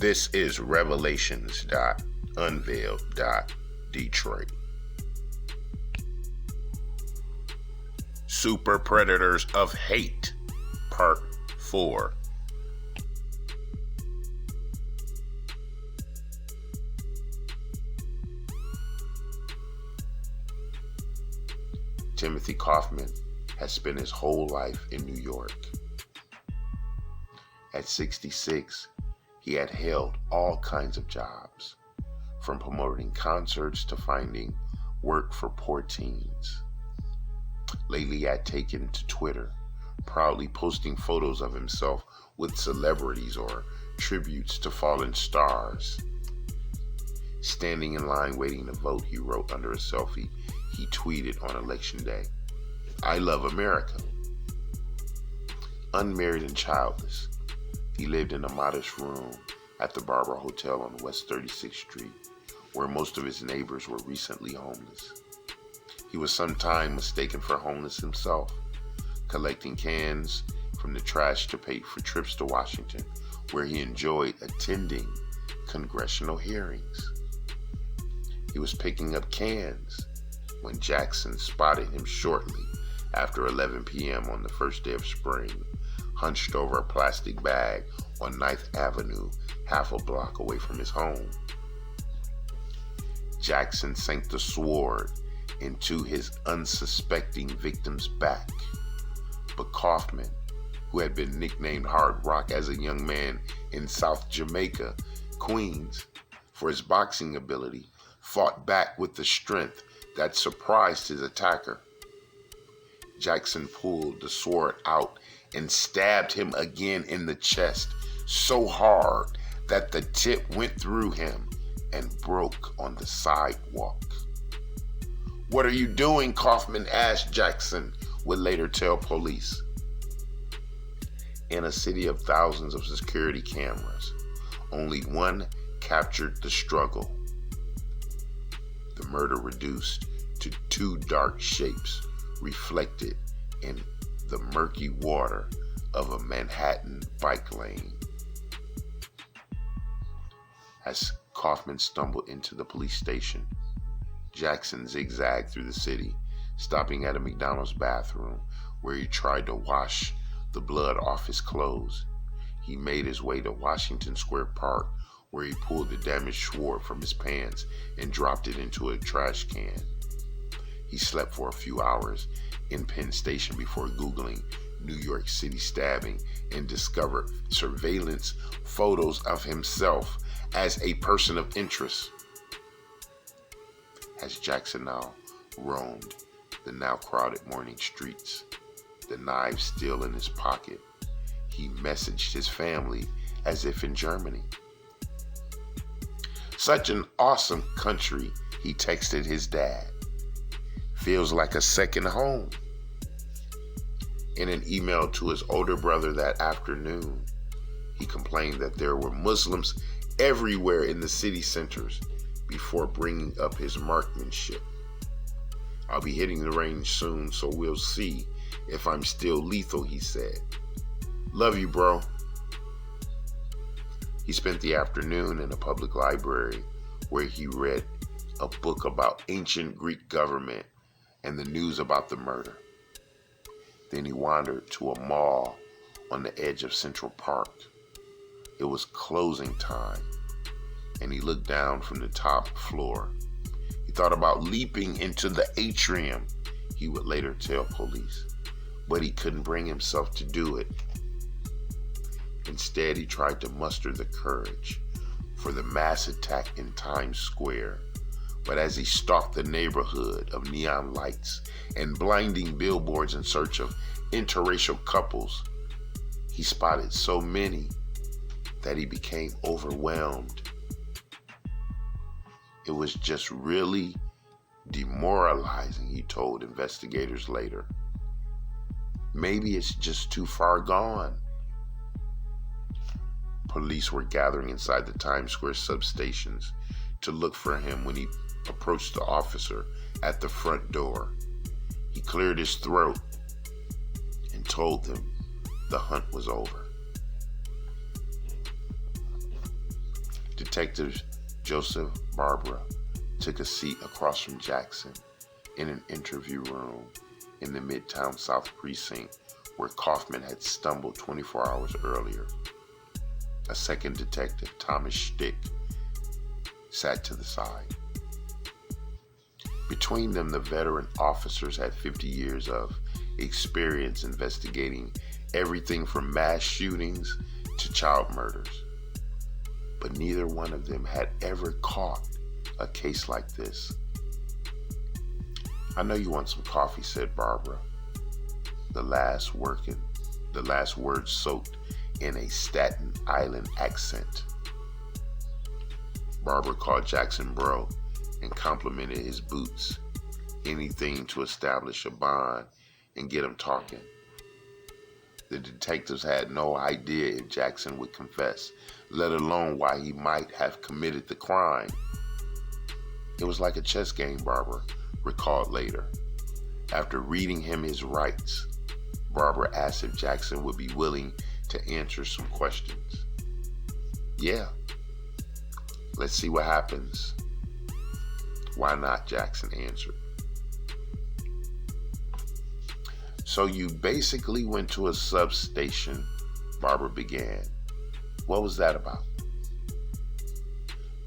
This is Revelations.Unveiled.Detroit. Super Predators of Hate, Part 4. Timothy Kaufman has spent his whole life in New York. At 66, he had held all kinds of jobs, from promoting concerts to finding work for poor teens. Lately, he had taken to Twitter, proudly posting photos of himself with celebrities or tributes to fallen stars. Standing in line waiting to vote, he wrote under a selfie he tweeted on Election Day, "I love America." Unmarried and childless, he lived in a modest room at the Barbara Hotel on West 36th Street, where most of his neighbors were recently homeless. He was sometime mistaken for homeless himself, collecting cans from the trash to pay for trips to Washington, where he enjoyed attending congressional hearings. He was picking up cans when Jackson spotted him shortly after 11 p.m. on the first day of spring, hunched over a plastic bag on 9th Avenue, half a block away from his home. Jackson sank the sword into his unsuspecting victim's back. But Kaufman, who had been nicknamed Hard Rock as a young man in South Jamaica, Queens, for his boxing ability, fought back with the strength that surprised his attacker. Jackson pulled the sword out and stabbed him again in the chest so hard that the tip went through him and broke on the sidewalk. "What are you doing?" Kaufman asked, Jackson would later tell police. In a city of thousands of security cameras, only one captured the struggle. The murder reduced to two dark shapes reflected in the murky water of a Manhattan bike lane. As Kaufman stumbled into the police station, Jackson zigzagged through the city, stopping at a McDonald's bathroom where he tried to wash the blood off his clothes. He made his way to Washington Square Park, where he pulled the damaged sword from his pants and dropped it into a trash can. He slept for a few hours in Penn Station before Googling New York City stabbing and discovered surveillance photos of himself as a person of interest. As Jackson now roamed the now crowded morning streets, the knife still in his pocket, he messaged his family as if in Germany. "Such an awesome country," he texted his dad. "Feels like a second home." In an email to his older brother that afternoon, he complained that there were Muslims everywhere in the city centers before bringing up his marksmanship. "I'll be hitting the range soon, so we'll see if I'm still lethal," he said. "Love you, bro." He spent the afternoon in a public library where he read a book about ancient Greek government and the news about the murder. Then he wandered to a mall on the edge of Central Park. It was closing time, and he looked down from the top floor. He thought about leaping into the atrium, he would later tell police, but he couldn't bring himself to do it. Instead, he tried to muster the courage for the mass attack in Times Square. But as he stalked the neighborhood of neon lights and blinding billboards in search of interracial couples, he spotted so many that he became overwhelmed. It was just really demoralizing, he told investigators later. Maybe it's just too far gone. Police were gathering inside the Times Square substations to look for him when he approached the officer at the front door. He cleared his throat and told them the hunt was over. Detective Joseph Barbara took a seat across from Jackson in an interview room in the Midtown South precinct where Kaufman had stumbled 24 hours earlier. A second detective, Thomas Stick, sat to the side. Between them, the veteran officers had 50 years of experience investigating everything from mass shootings to child murders. But neither one of them had ever caught a case like this. "I know you want some coffee," said Barbara, the last word soaked in a Staten Island accent. Barbara called Jackson bro and complimented his boots, anything to establish a bond and get him talking. The detectives had no idea if Jackson would confess, let alone why he might have committed the crime. It was like a chess game, Barbara recalled later. After reading him his rights, Barbara asked if Jackson would be willing to answer some questions. "Yeah, let's see what happens." "Why not?" Jackson answered. "So you basically went to a substation," Barbara began. "What was that about?"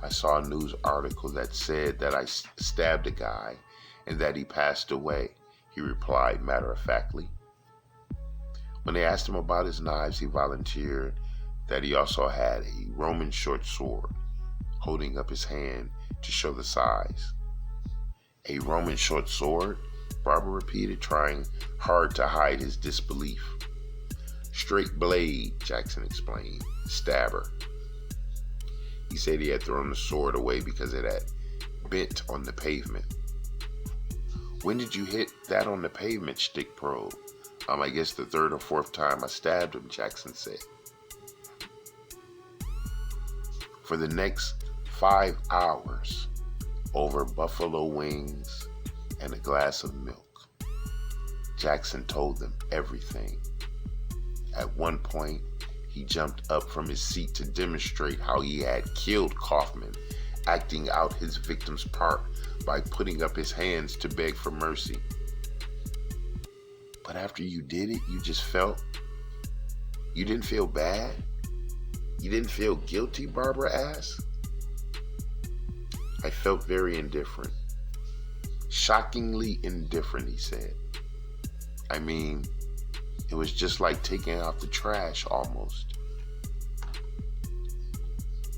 "I saw a news article that said that I stabbed a guy and that he passed away," he replied matter-of-factly. When they asked him about his knives, he volunteered that he also had a Roman short sword, holding up his hand to show the size. "A Roman short sword?" Barbara repeated, trying hard to hide his disbelief. "Straight blade," Jackson explained. "Stabber." He said he had thrown the sword away because it had bent on the pavement. "When did you hit that on the pavement?" Stick probed. I guess the third or fourth time I stabbed him," Jackson said. For the next 5 hours, over buffalo wings and a glass of milk, Jackson told them everything. At one point, he jumped up from his seat to demonstrate how he had killed Kaufman, acting out his victim's part by putting up his hands to beg for mercy. "But after you did it, you didn't feel bad? You didn't feel guilty?" Barbara asked. "I felt very indifferent. Shockingly indifferent," he said. "I mean, it was just like taking out the trash almost."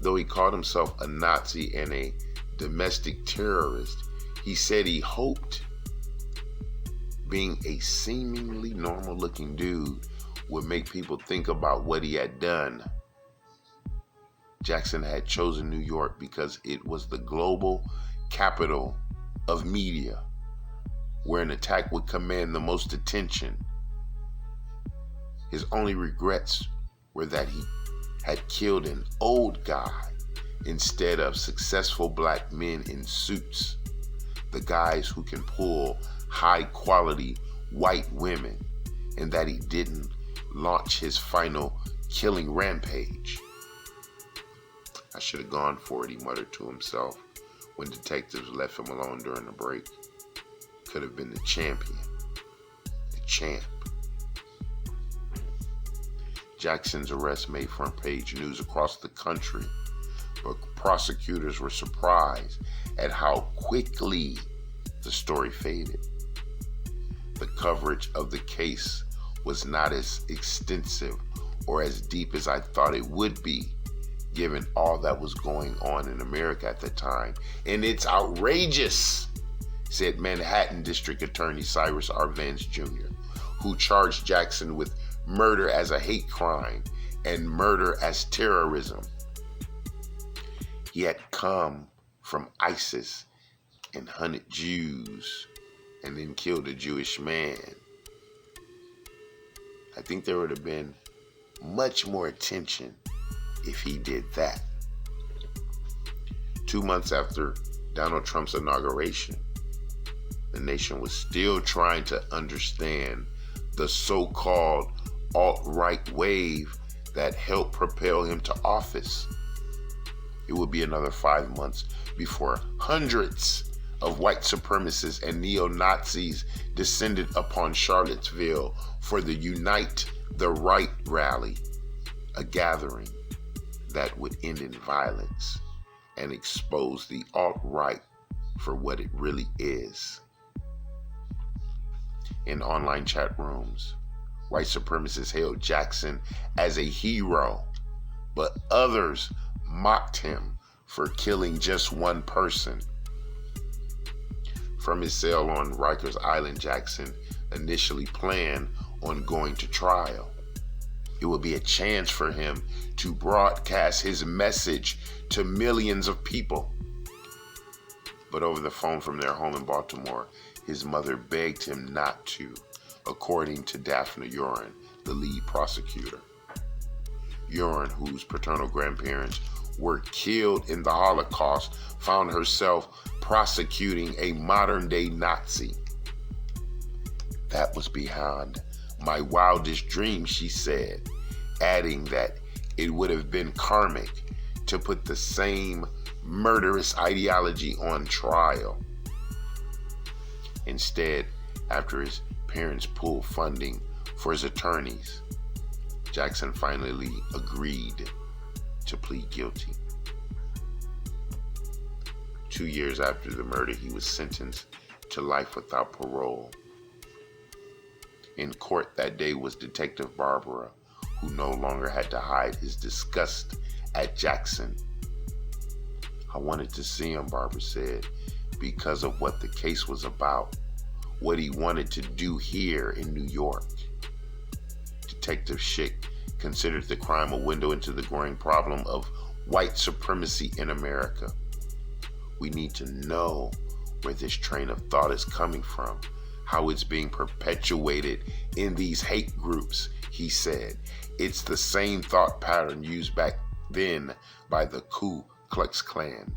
Though he called himself a Nazi and a domestic terrorist, he said he hoped being a seemingly normal-looking dude would make people think about what he had done. Jackson had chosen New York because it was the global capital of media, where an attack would command the most attention. His only regrets were that he had killed an old guy instead of successful black men in suits, the guys who can pull high-quality white women, and that he didn't launch his final killing rampage. "I should have gone for it," he muttered to himself when detectives left him alone during the break. "Could have been the champion, the champ." Jackson's arrest made front-page news across the country, but prosecutors were surprised at how quickly the story faded. The coverage of the case was not as extensive or as deep as I thought it would be, given all that was going on in America at the time. "And it's outrageous," said Manhattan District Attorney Cyrus R. Vance Jr., who charged Jackson with murder as a hate crime and murder as terrorism. He had come from ISIS and hunted Jews and then killed a Jewish man. I think there would have been much more attention if he did that. 2 months after Donald Trump's inauguration, the nation was still trying to understand the so-called alt-right wave that helped propel him to office. it would be another 5 months before hundreds of white supremacists and neo-Nazis descended upon Charlottesville for the Unite the Right rally, a gathering that would end in violence and expose the alt-right for what it really is. In online chat rooms, white supremacists hailed Jackson as a hero, but others mocked him for killing just one person. From his cell on Rikers Island, Jackson initially planned on going to trial. It would be a chance for him to broadcast his message to millions of people. But over the phone from their home in Baltimore, his mother begged him not to, according to Daphne Uren, the lead prosecutor. Uren, whose paternal grandparents were killed in the Holocaust, found herself prosecuting a modern-day Nazi. That was beyond my wildest dreams, she said, adding that it would have been karmic to put the same murderous ideology on trial. Instead, after his parents pulled funding for his attorneys, Jackson finally agreed to plead guilty. 2 years after the murder, he was sentenced to life without parole. In court that day was Detective Barbara, who no longer had to hide his disgust at Jackson. I wanted to see him, Barbara said, because of what the case was about, what he wanted to do here in New York. Detective Schick considered the crime a window into the growing problem of white supremacy in America. We need to know where this train of thought is coming from, how it's being perpetuated in these hate groups, he said. It's the same thought pattern used back then by the Ku Klux Klan.